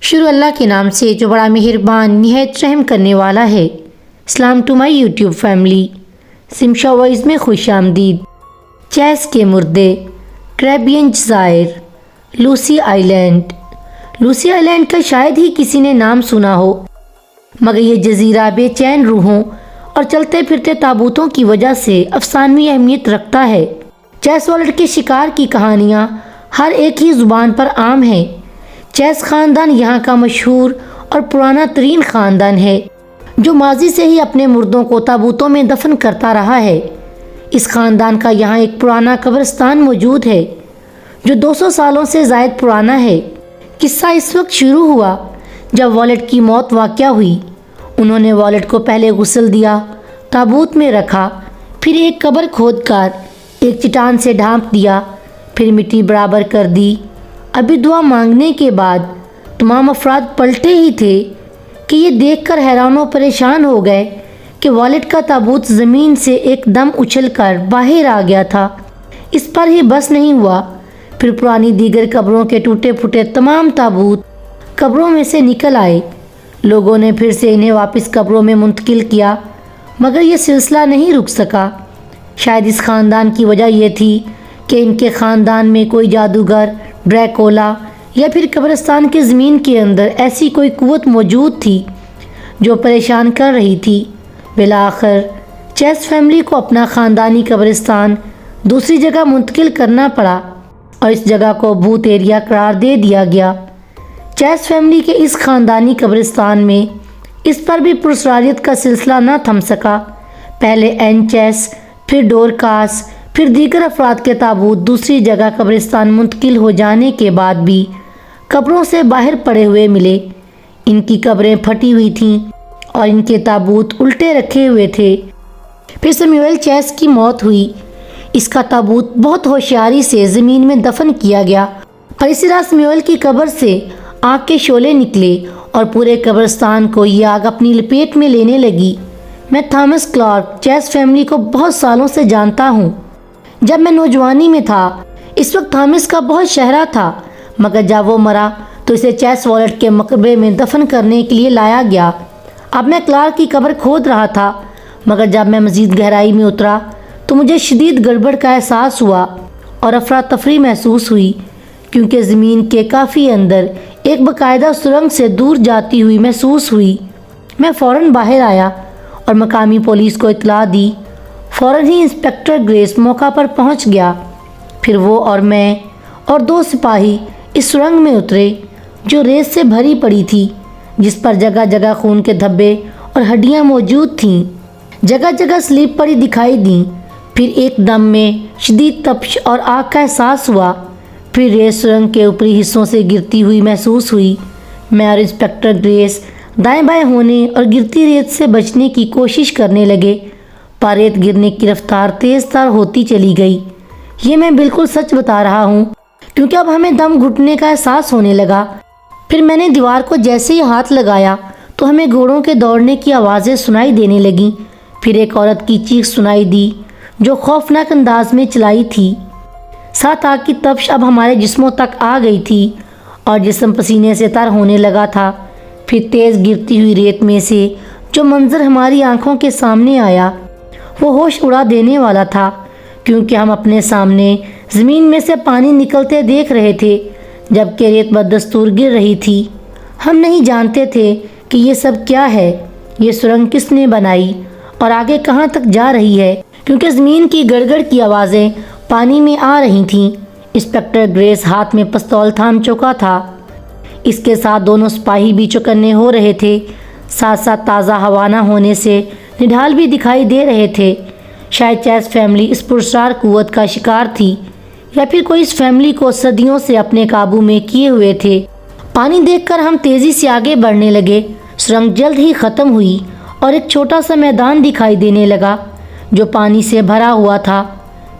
شروع اللہ کے نام سے جو بڑا مہربان نہایت رحم کرنے والا ہے۔ سلام to my YouTube family, Samsha wise میں خوش آمدید۔ چیس کے مردے، کریبین جزائر، لوسی آئی لینڈ۔ لوسی آئی لینڈ کا شاید ہی کسی نے نام سنا ہو، مگر یہ جزیرہ بے چین روحوں اور چلتے پھرتے تابوتوں کی وجہ سے افسانوی اہمیت رکھتا ہے۔ چیس والٹ کے شکار کی کہانیاں ہر ایک ہی زبان پر عام ہیں۔ چیس خاندان یہاں کا مشہور اور پرانا ترین خاندان ہے، جو ماضی سے ہی اپنے مردوں کو تابوتوں میں دفن کرتا رہا ہے۔ اس خاندان کا یہاں ایک پرانا قبرستان موجود ہے، جو 200 سالوں سے زائد پرانا ہے۔ قصہ اس وقت شروع ہوا جب والٹ کی موت واقع ہوئی۔ انہوں نے والٹ کو پہلے غسل دیا، تابوت میں رکھا، پھر ایک قبر کھود کر ایک چٹان سے ڈھانپ دیا، پھر مٹی برابر کر دی۔ ابھی دعا مانگنے کے بعد تمام افراد پلٹے ہی تھے کہ یہ دیکھ کر حیران و پریشان ہو گئے کہ والٹ کا تابوت زمین سے ایک دم اچھل کر باہر آ گیا تھا۔ اس پر ہی بس نہیں ہوا، پھر پرانی دیگر قبروں کے ٹوٹے پھوٹے تمام تابوت قبروں میں سے نکل آئے۔ لوگوں نے پھر سے انہیں واپس قبروں میں منتقل کیا، مگر یہ سلسلہ نہیں رک سکا۔ شاید اس خاندان کی وجہ یہ تھی کہ ان کے خاندان میں کوئی جادوگر، ڈریکولا یا پھر قبرستان کے زمین کے اندر ایسی کوئی قوت موجود تھی جو پریشان کر رہی تھی۔ بالآخر چیس فیملی کو اپنا خاندانی قبرستان دوسری جگہ منتقل کرنا پڑا اور اس جگہ کو بھوت ایریا قرار دے دیا گیا۔ چیس فیملی کے اس خاندانی قبرستان میں اس پر بھی پراسراریت کا سلسلہ نہ تھم سکا۔ پہلے این چیس، پھر ڈورکاس، پھر دیگر افراد کے تابوت دوسری جگہ قبرستان منتقل ہو جانے کے بعد بھی قبروں سے باہر پڑے ہوئے ملے۔ ان کی قبریں پھٹی ہوئی تھیں اور ان کے تابوت الٹے رکھے ہوئے تھے۔ پھر سیموئل چیس کی موت ہوئی۔ اس کا تابوت بہت ہوشیاری سے زمین میں دفن کیا گیا اور اسی طرح سیموئل کی قبر سے آگ کے شعلے نکلے اور پورے قبرستان کو یہ آگ اپنی لپیٹ میں لینے لگی۔ میں تھامس کلارک چیس فیملی کو بہت سالوں سے جانتا ہوں۔ جب میں نوجوانی میں تھا، اس وقت تھامس کا بہت شہرہ تھا، مگر جب وہ مرا تو اسے چیس والٹ کے مقبرے میں دفن کرنے کے لیے لایا گیا۔ اب میں کلارک کی قبر کھود رہا تھا، مگر جب میں مزید گہرائی میں اترا تو مجھے شدید گڑبڑ کا احساس ہوا اور افراتفری محسوس ہوئی، کیونکہ زمین کے کافی اندر ایک باقاعدہ سرنگ سے دور جاتی ہوئی محسوس ہوئی۔ میں فوراً باہر آیا اور مقامی پولیس کو اطلاع دی۔ فوراً ہی انسپکٹر گریس موقع پر پہنچ گیا۔ پھر وہ اور میں اور 2 سپاہی اس سرنگ میں اترے جو ریت سے بھری پڑی تھی، جس پر جگہ جگہ خون کے دھبے اور ہڈیاں موجود تھیں۔ جگہ جگہ سلیپ پڑی دکھائی دیں۔ پھر ایک دم میں شدید تپش اور آگ کا احساس ہوا۔ پھر ریت سرنگ کے اوپری حصوں سے گرتی ہوئی محسوس ہوئی۔ میں اور انسپکٹر گریس دائیں بائیں ہونے اور گرتی ریت سے بچنے کی کوشش کرنے لگے، پر ریت گرنے کی رفتار تیز تر ہوتی چلی گئی۔ یہ میں بالکل سچ بتا رہا ہوں، کیونکہ اب ہمیں دم گھٹنے کا احساس ہونے لگا۔ پھر میں نے دیوار کو جیسے ہی ہاتھ لگایا تو ہمیں گھوڑوں کے دوڑنے کی آوازیں سنائی دینے لگیں۔ پھر ایک عورت کی چیخ سنائی دی جو خوفناک انداز میں چلائی تھی۔ ساتھ آگ کی تپش اب ہمارے جسموں تک آ گئی تھی اور جسم پسینے سے تر ہونے لگا تھا۔ پھر تیز گرتی ہوئی ریت میں سے جو منظر ہماری آنکھوں کے سامنے آیا وہ ہوش اڑا دینے والا تھا، کیونکہ ہم اپنے سامنے زمین میں سے پانی نکلتے دیکھ رہے تھے، جبکہ ریت بدستور گر رہی تھی۔ ہم نہیں جانتے تھے کہ یہ سب کیا ہے، یہ سرنگ کس نے بنائی اور آگے کہاں تک جا رہی ہے، کیونکہ زمین کی گڑگڑ کی آوازیں پانی میں آ رہی تھیں۔ انسپکٹر گریس ہاتھ میں پستول تھام چکا تھا۔ اس کے ساتھ 2 سپاہی بھی چوکنے ہو رہے تھے، ساتھ ساتھ تازہ ہوا نہ ہونے سے نڈھال بھی دکھائی دے رہے تھے۔ شاید چیس فیملی اس پراسرار قوت کا شکار تھی، یا پھر کوئی اس فیملی کو صدیوں سے اپنے قابو میں کیے ہوئے تھے۔ پانی دیکھ کر ہم تیزی سے آگے بڑھنے لگے۔ سرنگ جلد ہی ختم ہوئی اور ایک چھوٹا سا میدان دکھائی دینے لگا جو پانی سے بھرا ہوا تھا۔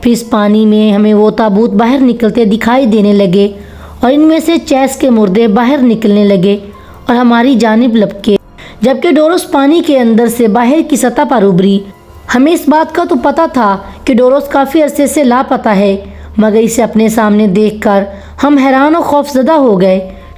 پھر اس پانی میں ہمیں وہ تابوت باہر نکلتے دکھائی دینے لگے اور ان میں سے چیس کے مردے باہر نکلنے لگے اور ہماری جانب لپکے، جبکہ ڈوروس پانی کے اندر سے باہر کی سطح پر ابھری۔ ہمیں اس بات کا تو پتہ تھا کہ ڈوروس کافی عرصے سے لاپتہ ہے، مگر اسے اپنے سامنے دیکھ کر ہم حیران و خوفزدہ ہو گئے،